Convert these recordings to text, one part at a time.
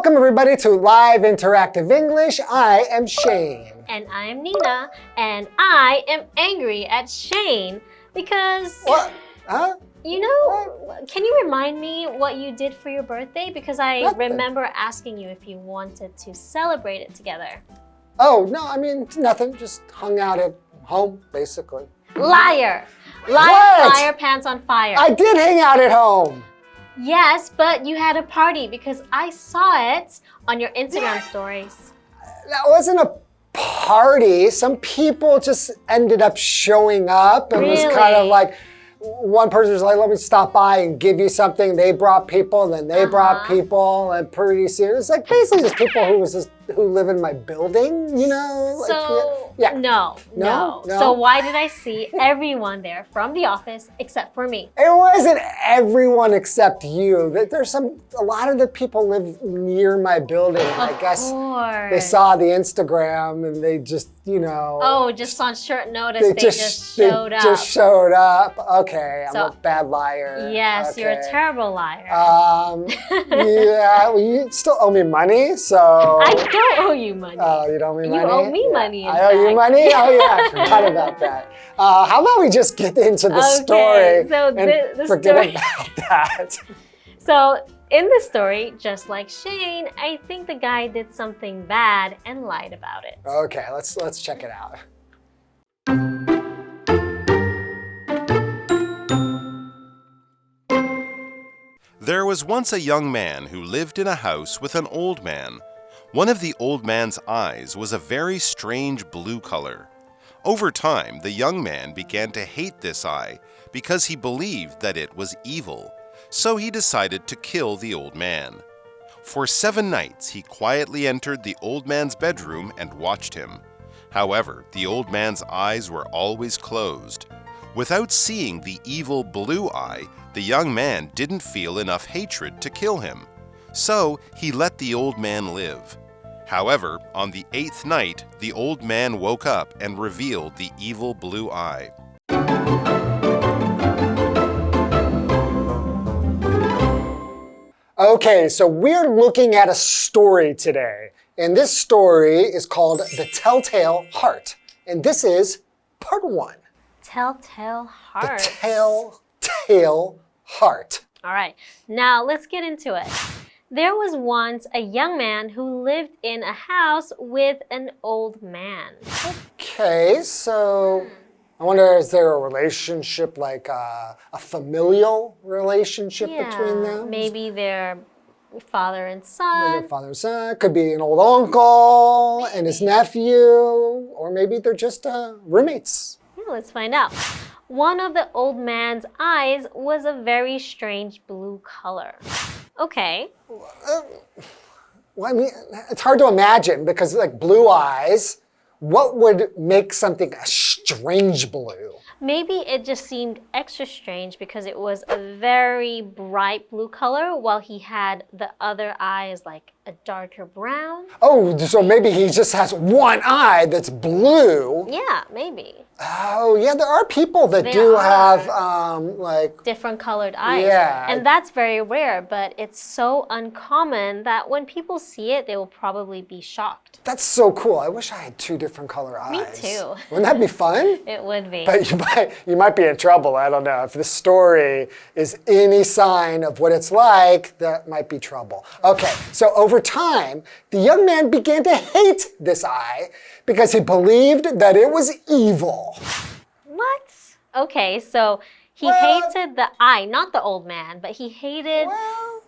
Welcome everybody to Live Interactive English. I am Shane. And I am Nina. And I am angry at Shane because... What? Huh? You know, can you remind me what you did for your birthday? Because I remember asking you if you wanted to celebrate it together. Oh, no, I mean, nothing. Just hung out at home, basically. Liar! Liar, What? liar, pants on fire. I did hang out at home. Yes, but you had a party because I saw it on your Instagram stories. That wasn't a party. Some people just ended up showing up. It was kind of like, one person was like, let me stop by and give you something. They brought people, and then they brought people, and pretty soon, it's like basically just people who live in my building, you know? Like, So, yeah. No. So why did I see everyone there from the office except for me? It wasn't everyone except you. There's a lot of the people live near my building. I guess they saw the Instagram and they just, you know. Oh, just on short notice, they just showed up. Just showed up. Okay, I'm So, a bad liar. Yes, okay. you're a terrible liar. Yeah, well, you still owe me money, so. I don't owe you money. Oh, you don't owe me money? You owe me money, in I owe you money? Oh, yeah, I forgot about that. How about we just get into the story so and forget about that? So, in the story, just like Shane, I think the guy did something bad and lied about it. Okay, let's check it out. There was once a young man who lived in a house with an old man. One of the old man's eyes was a very strange blue color. Over time, the young man began to hate this eye because he believed that it was evil. So he decided to kill the old man. For 7 nights, he quietly entered the old man's bedroom and watched him. However, the old man's eyes were always closed. Without seeing the evil blue eye, the young man didn't feel enough hatred to kill him. So he let the old man live. However, on the 8th night, the old man woke up and revealed the evil blue eye. Okay, so we're looking at a story today. And this story is called The Telltale Heart. And this is part 1. Telltale Heart. The Telltale Heart. All right, now let's get into it. There was once a young man who lived in a house with an old man. Okay, so I wonder, is there a relationship, like a familial relationship between them? Maybe they're father and son. Maybe father and son. Could be an old uncle and his nephew. Or maybe they're just roommates. Yeah, let's find out. One of the old man's eyes was a very strange blue color. Okay. Well, I mean, it's hard to imagine because, like, blue eyes, what would make something a strange blue? Maybe it just seemed extra strange because it was a very bright blue color while he had the other eyes like a darker brown. Oh, so maybe he just has one eye that's blue. Yeah, maybe. Oh, yeah, there are people that have, like... different colored eyes. Yeah. And that's very rare, but it's so uncommon that when people see it, they will probably be shocked. That's so cool. I wish I had 2 different color eyes. Me too. Wouldn't that be fun? It would be. But you might be in trouble. I don't know. If this story is any sign of what it's like, that might be trouble. Okay, so over time, the young man began to hate this eye because he believed that it was evil. What? Okay, so he hated the eye, not the old man, but he hated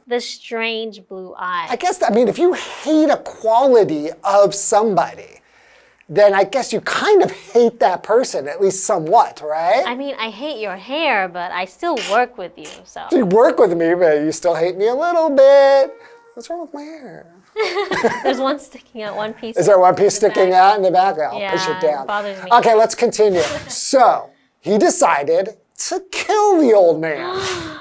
the strange blue eye. I guess, I mean, if you hate a quality of somebody, then I guess you kind of hate that person, at least somewhat, right? I mean, I hate your hair, but I still work with you, so. You work with me, but you still hate me a little bit. What's wrong with my hair? There's one sticking out, one piece. Is there one piece sticking out in the back? I'll push it down. It bothers me. Okay, let's continue. So, he decided to kill the old man.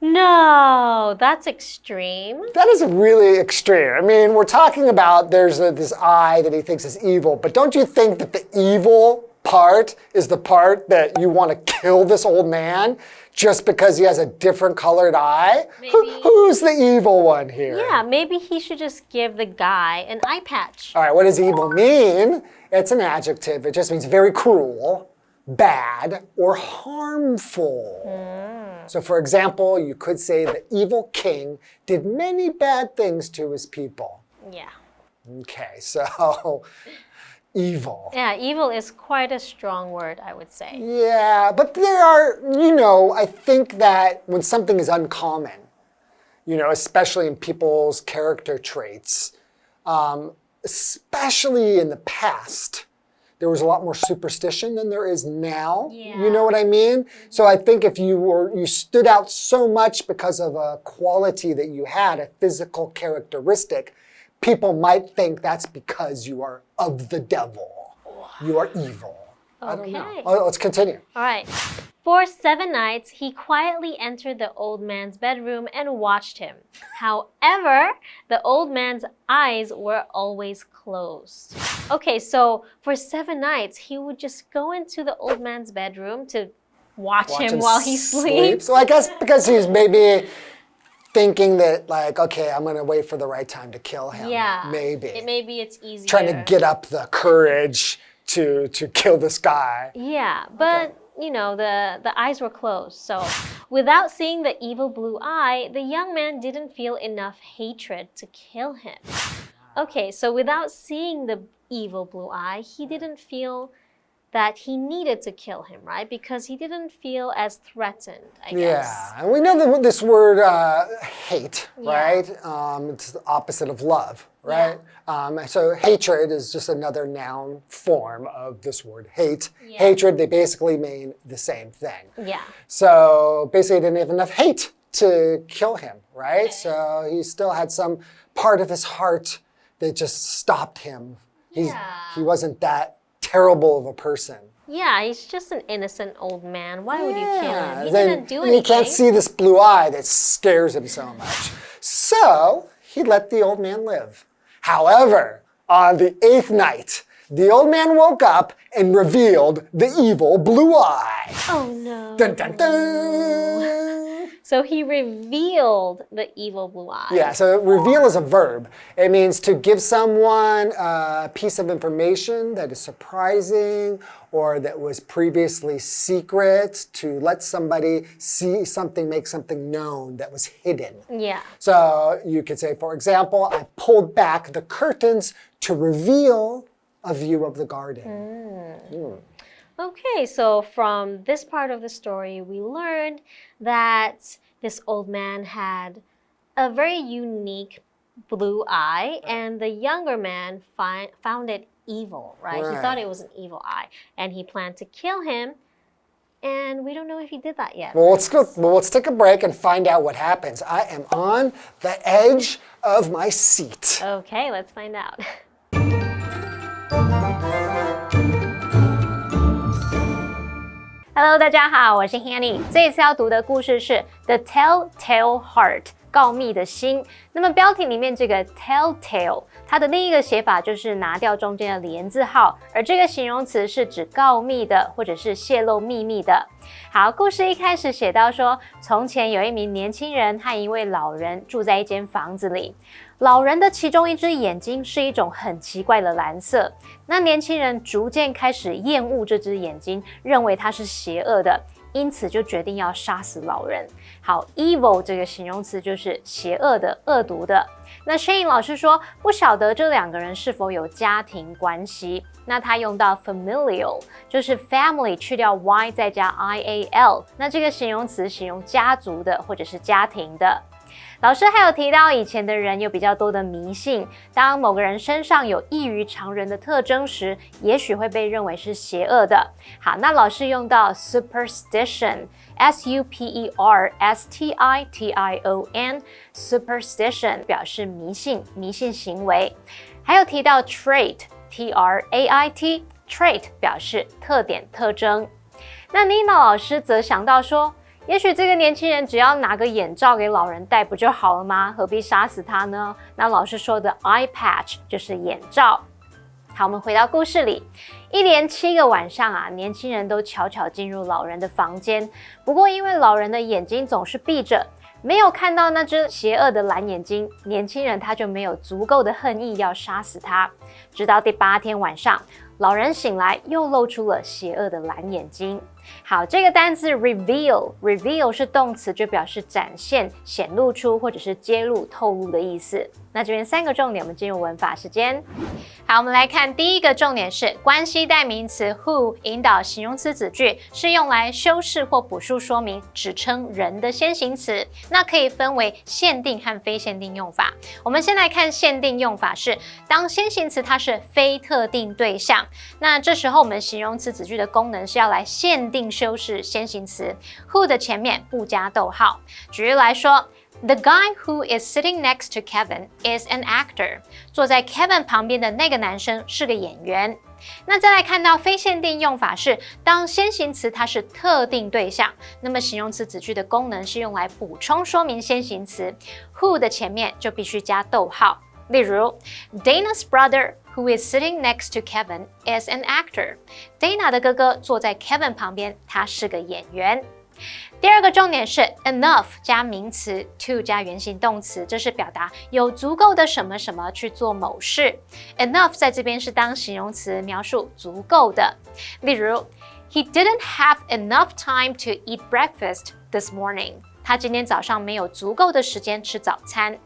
No, that's extreme. That is really extreme. I mean, we're talking about there's this eye that he thinks is evil, but don't you think that the evil part is the part that you want to kill this old man just because he has a different colored eye? Who's the evil one here? Yeah, maybe he should just give the guy an eye patch. All right, what does evil mean? It's an adjective. It just means very cruel, bad, or harmful. So for example, you could say the evil king did many bad things to his people. Yeah. Okay, so evil. Yeah, evil is quite a strong word, I would say. Yeah, but there are, I think that when something is uncommon, especially in people's character traits, especially in the past, there was a lot more superstition than there is now. Yeah. You know what I mean? So I think if you stood out so much because of a quality that you had, a physical characteristic, people might think that's because you are of the devil. You are evil. Okay. I don't know. Let's continue. All right. For 7 nights, he quietly entered the old man's bedroom and watched him. However, the old man's eyes were always closed. Okay, so for 7 nights, he would just go into the old man's bedroom to watch him while he sleeps. So I guess because he's maybe thinking that, like, okay, I'm going to wait for the right time to kill him. Yeah. Maybe. Maybe it's easier. Trying to get up the courage to kill this guy. Yeah, but the eyes were closed. So without seeing the evil blue eye, the young man didn't feel enough hatred to kill him. Okay, so without seeing the evil blue eye, he didn't feel that he needed to kill him, right? Because he didn't feel as threatened, I guess. Yeah, and we know that this word hate, right? It's the opposite of love, right? Yeah. So hatred is just another noun form of this word hate. Yeah. Hatred, they basically mean the same thing. Yeah. So basically, he didn't have enough hate to kill him, right? So he still had some part of his heart that just stopped him. He wasn't that terrible of a person. Yeah, he's just an innocent old man. Why would you kill him? He didn't do anything. He can't see this blue eye that scares him so much. So he let the old man live. However, on the 8th night, the old man woke up and revealed the evil blue eye. Oh no. Dun, dun, dun. So he revealed the evil blue eye. Yeah, so reveal is a verb. It means to give someone a piece of information that is surprising or that was previously secret, to let somebody see something, make something known that was hidden. Yeah. So you could say, for example, I pulled back the curtains to reveal a view of the garden. Okay, so from this part of the story, we learned that this old man had a very unique blue eye, and the younger man found it evil, right? He thought it was an evil eye, and he planned to kill him, and we don't know if he did that yet. Well, let's take a break and find out what happens. I am on the edge of my seat. Okay, let's find out. Hello， 大家好，我是 Hanny。这一次要读的故事是 The Telltale Heart， 告密的心。那么标题里面这个 telltale， 它的另一个写法就是拿掉中间的连字号，而这个形容词是指告密的，或者是泄露秘密的。好，故事一开始写到说，从前有一名年轻人和一位老人住在一间房子里。老人的其中一只眼睛是一种很奇怪的蓝色，那年轻人逐渐开始厌恶这只眼睛，认为它是邪恶的，因此就决定要杀死老人。好 ，evil 这个形容词就是邪恶的、恶毒的。那 Shane 老师说，不晓得这两个人是否有家庭关系，那他用到 familial， 就是 family 去掉 y 再加 ial， 那这个形容词形容家族的或者是家庭的。老师还有提到，以前的人有比较多的迷信，当某个人身上有异于常人的特征时，也许会被认为是邪恶的。好，那老师用到 superstition， superstition， superstition 表示迷信、迷信行为。还有提到 trait， trait 表示特点、特征。那 Nina 老师则想到说，也许这个年轻人只要拿个眼罩给老人戴不就好了吗？何必杀死他呢？那老师说的 eye patch 就是眼罩。好，我们回到故事里。一连7个晚上啊，年轻人都悄悄进入老人的房间。不过因为老人的眼睛总是闭着，没有看到那只邪恶的蓝眼睛，年轻人他就没有足够的恨意要杀死他。直到第8天晚上，老人醒来又露出了邪恶的蓝眼睛。好，这个单字 reveal 是动词，就表示展现、显露出或者是揭露、透露的意思。那这边3个重点，我们进入文法时间。好，我们来看第一个重点是关系代名词 who 引导形容词子句，是用来修饰或补述说明指称人的先行词。那可以分为限定和非限定用法。我们先来看限定用法是，当先行词它是非特定对象，那这时候我们形容词子句的功能是要来限定修饰先行词 who 的前面不加逗号。举例来说，The guy who is sitting next to Kevin is an actor. 坐在 Kevin 旁边的那个男生是个演员。那再来看到非限定用法是，当先行词它是特定对象，那么形容词子句的功能是用来补充说明先行词 who 的前面就必须加逗号。例如 Dana's brother who is sitting next to Kevin is an actor. Dana 的哥哥坐在 Kevin 旁边，他是个演员。第二个重点是 enough 加名词 to 加原形动词，这是表达有足够的什么什么去做某事。enough 在这边是当形容词描述足够的。例如 He didn't have enough time to eat breakfast this morning. 他今天早上没有足够的时间吃早餐。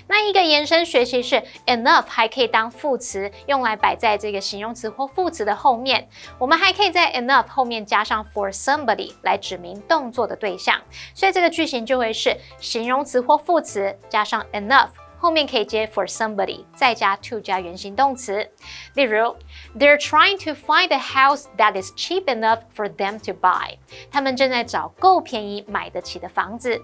那一个延伸学习是 enough 还可以当副词，用来摆在这个形容词或副词的后面。我们还可以在 enough 后面加上 for somebody 来指明动作的对象，所以这个句型就会是形容词或副词加上 enough， 后面可以接 for somebody， 再加 to 加原形动词。例如 They're trying to find a house that is cheap enough for them to buy. 他们正在找够便宜买得起的房子。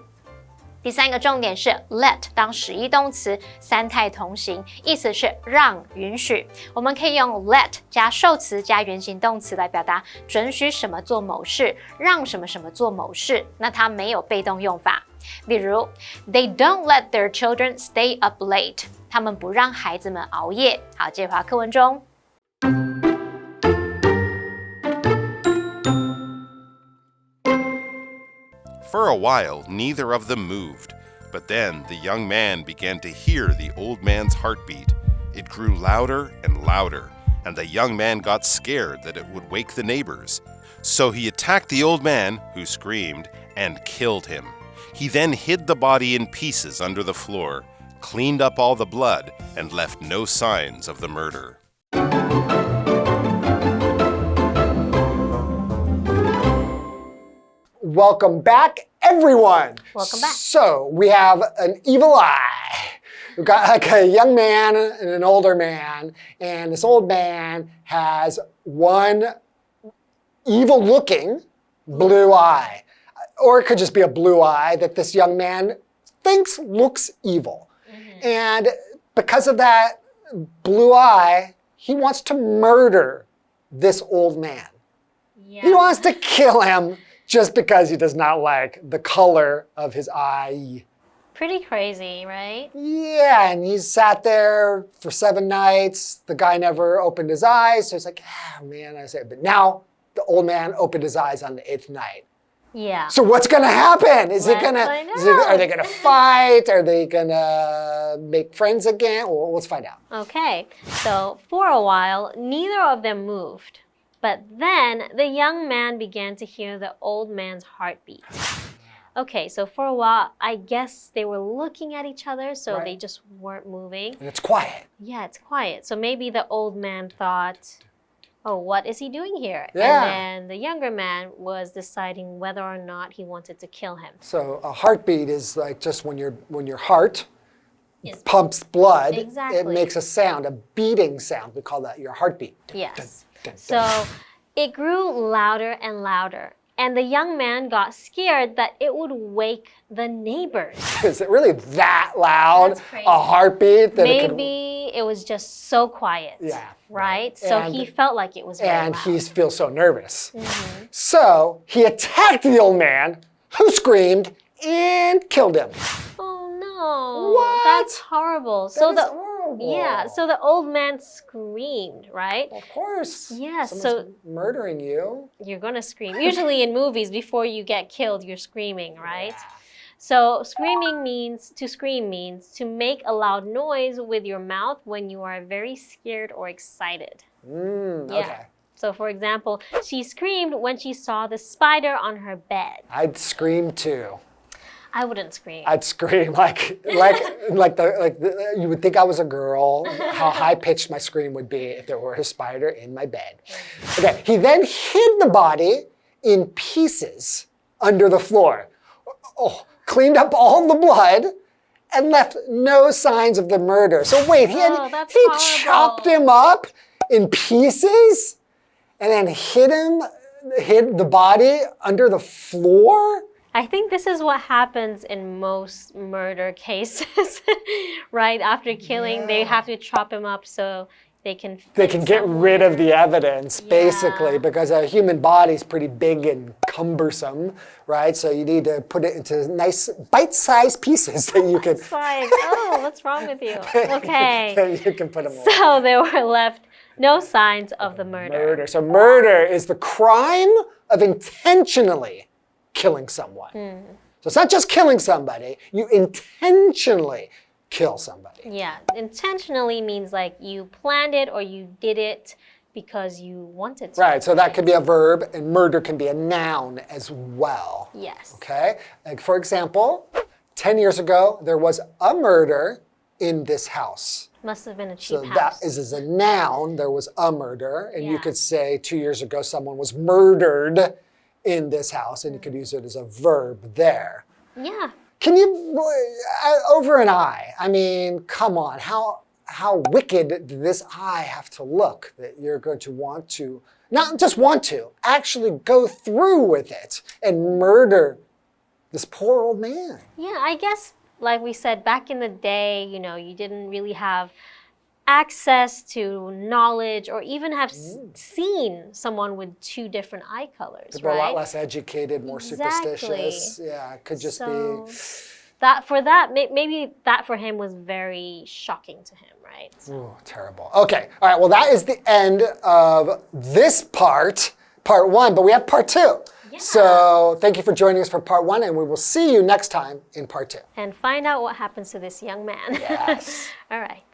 第3个重点是 let 当实义动词，三态同形，意思是让、允许。我们可以用 let 加受词加原形动词来表达准许什么做某事，让什么什么做某事，那它没有被动用法。例如 They don't let their children stay up late. 他们不让孩子们熬夜。好，接回课文中。For a while, neither of them moved, but then the young man began to hear the old man's heartbeat. It grew louder and louder, and the young man got scared that it would wake the neighbors. So he attacked the old man, who screamed, and killed him. He then hid the body in pieces under the floor, cleaned up all the blood, and left no signs of the murder. Welcome back, everyone. Welcome back. So we have an evil eye. We've got like a young man and an older man, and this old man has one evil-looking blue eye. Or it could just be a blue eye that this young man thinks looks evil. And because of that blue eye, he wants to murder this old man. Yeah. He wants to kill him just because he does not like the color of his eye. Pretty crazy, right? Yeah, and he's sat there for 7 nights. The guy never opened his eyes, so he's like, ah, man, I say. But now the old man opened his eyes on the 8th night. Yeah. So what's going to happen? Are they going to fight? Are they going to make friends again? Well, let's find out. Okay, so for a while, neither of them moved. But then the young man began to hear the old man's heartbeat. Okay, so for a while, I guess they were looking at each other, so Right. they just weren't moving. And it's quiet. Yeah, it's quiet. So maybe the old man thought, oh, what is he doing here? Yeah. And then the younger man was deciding whether or not he wanted to kill him. So a heartbeat is like just when your heart Yes. pumps blood, Exactly. it makes a sound, a beating sound. We call that your heartbeat. Yes. Dun, dun, dun. So it grew louder and louder. And the young man got scared that it would wake the neighbors. Is it really that loud? That's crazy. A heartbeat? That Maybe it was just so quiet. Yeah. Right? So And- he felt like it was very And loud. he feels so nervous. So he attacked the old man, who screamed and killed him. Oh no. What? That's horrible. So That is terrible. Yeah, so the old man screamed, right? Of course. Yeah, Someone's murdering you. You're gonna scream. Usually in movies, before you get killed, you're screaming, right? So to scream means to make a loud noise with your mouth when you are very scared or excited. Okay. So for example, she screamed when she saw the spider on her bed. I'd scream too. I wouldn't scream. I'd scream like you would think I was a girl. How high pitched my scream would be if there were a spider in my bed. Okay. He then hid the body in pieces under the floor. Oh, cleaned up all the blood and left no signs of the murder. So wait, he chopped him up in pieces and then hid the body under the floor? I think this is what happens in most murder cases, right? After killing, they have to chop him up so they can get rid of the evidence, basically, because a human body is pretty big and cumbersome, right? So you need to put it into nice bite-sized pieces that you can... It's like, oh, what's wrong with you? Okay. You can put them away. So there were left no signs of the murder. So murder is the crime of intentionally killing someone. So it's not just killing somebody, you intentionally kill somebody. Yeah, intentionally means like you planned it or you did it because you wanted to. Right, so that could be a verb and murder can be a noun as well. Yes. Okay, like for example, 10 years ago, there was a murder in this house. Must have been a cheap So house. that is a noun, there was a murder, and you could say 2 years ago someone was murdered in this house, and you could use it as a verb there. Yeah. Can you, over an eye, I mean, come on, how wicked did this eye have to look that you're going to want to, not just want to, actually go through with it and murder this poor old man? Yeah, I guess, like we said, back in the day, you know, you didn't really have access to knowledge or even have seen someone with two different eye colors, People right? are a lot less educated, more superstitious. Yeah, it could just be... Maybe that for him was very shocking to him, right? Ooh, terrible. Okay, all right, well, that is the end of this part 1, but we have part 2. Yeah. So thank you for joining us for part 1, and we will see you next time in part 2. And find out what happens to this young man. Yes. All right.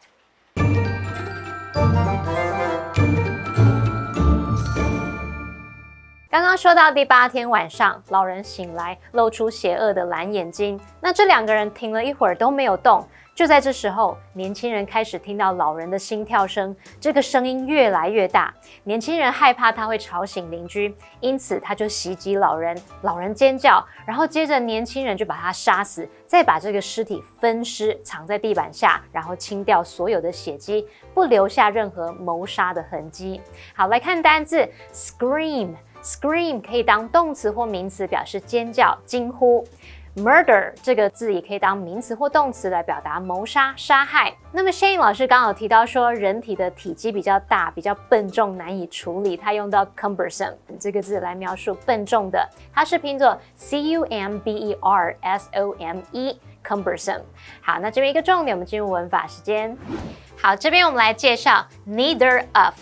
刚刚说到第8天晚上，老人醒来，露出邪恶的蓝眼睛。那这2个人停了一会儿都没有动。就在这时候，年轻人开始听到老人的心跳声，这个声音越来越大。年轻人害怕他会吵醒邻居，因此他就袭击老人。老人尖叫，然后接着年轻人就把他杀死，再把这个尸体分尸，藏在地板下，然后清掉所有的血迹，不留下任何谋杀的痕迹。好，来看单字 scream。Scream 可以当动词或名词，表示尖叫、惊呼。Murder 这个字也可以当名词或动词来表达谋杀、杀害。那么 Shane 老师刚好提到说，人体的体积比较大、比较笨重，难以处理，他用到 cumbersome 这个字来描述笨重的，它是拼作 cumbersome。cumbersome。好，那这边一个重点，我们进入文法时间。好，这边我们来介绍 neither of。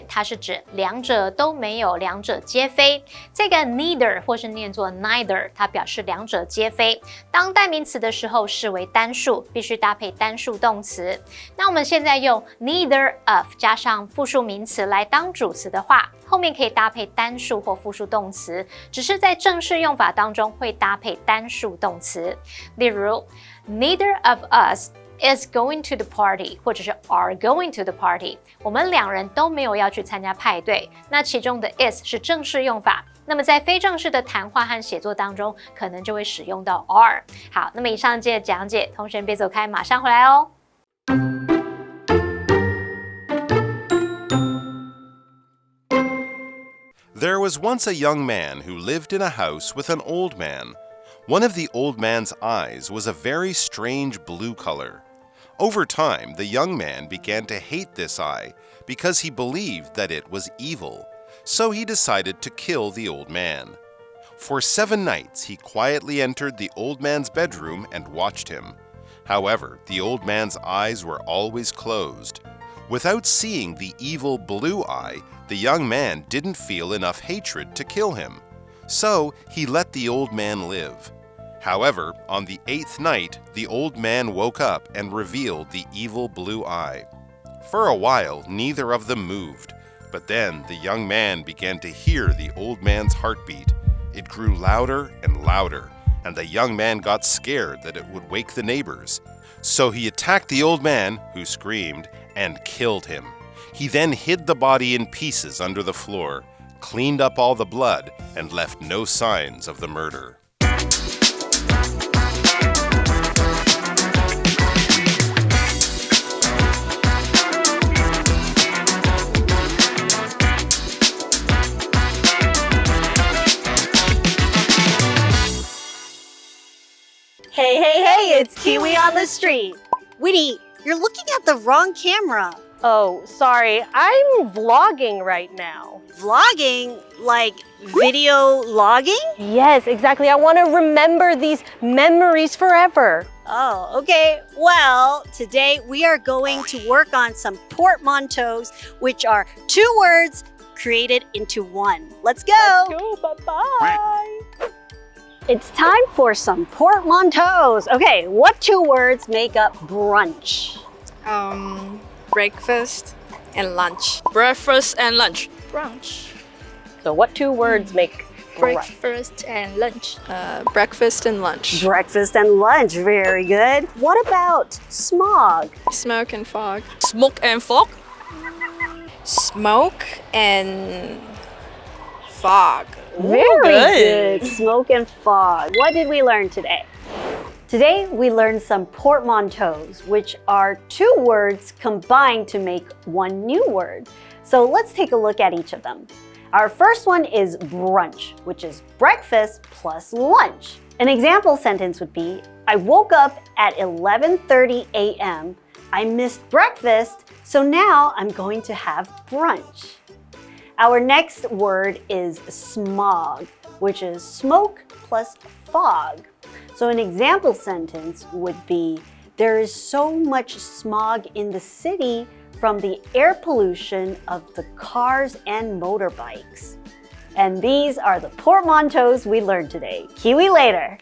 它是指两者都没有，两者皆非。这个 neither 或是念作 neither， 它表示两者皆非。当代名词的时候视为单数，必须搭配单数动词。那我们现在用 neither of 加上复数名词来当主词的话，后面可以搭配单数或复数动词，只是在正式用法当中会搭配单数动词。例如 neither of us is going to the party 或者是 are going to the party， 我们2人都没有要去参加派对。那其中的 is 是正式用法，那么在非正式的谈话和写作当中，可能就会使用到 are。好，那么以上节讲解，同学们别走开，马上回来哦。There was once a young man who lived in a house with an old man. One of the old man's eyes was a very strange blue color. Over time, the young man began to hate this eye because he believed that it was evil, so he decided to kill the old man. For 7 nights, he quietly entered the old man's bedroom and watched him. However, the old man's eyes were always closed. Without seeing the evil blue eye, the young man didn't feel enough hatred to kill him. So he let the old man live. However, on the 8th night, the old man woke up and revealed the evil blue eye. For a while, neither of them moved. But then the young man began to hear the old man's heartbeat. It grew louder and louder, and the young man got scared that it would wake the neighbors. So he attacked the old man, who screamed, and killed him. He then hid the body in pieces under the floor, cleaned up all the blood, and left no signs of the murder. Hey, hey, hey, it's Kiwi on the street. Winnie, you're looking at the wrong camera. Oh, sorry. I'm vlogging right now. Vlogging? Like video logging? Yes, exactly. I want to remember these memories forever. Oh, okay. Well, today we are going to work on some portmanteaus, which are two words created into one. Let's go. Let's go. Bye-bye. It's time for some portmanteaus. Okay, what two words make up brunch? Breakfast and lunch. Breakfast and lunch. Brunch. So what two words make brunch? Breakfast and lunch. Breakfast and lunch. Breakfast and lunch, very good. What about smog? Smoke and fog. Smoke and fog? Smoke and fog. Very good. Smoke and fog. What did we learn today? Today we learned some portmanteaus, which are two words combined to make one new word. So let's take a look at each of them. Our first one is brunch, which is breakfast plus lunch. An example sentence would be, I woke up at 11:30 a.m. I missed breakfast, so now I'm going to have brunch. Our next word is smog, which is smoke plus fog. So an example sentence would be, there is so much smog in the city from the air pollution of the cars and motorbikes. And these are the portmanteaus we learned today. Kiwi later.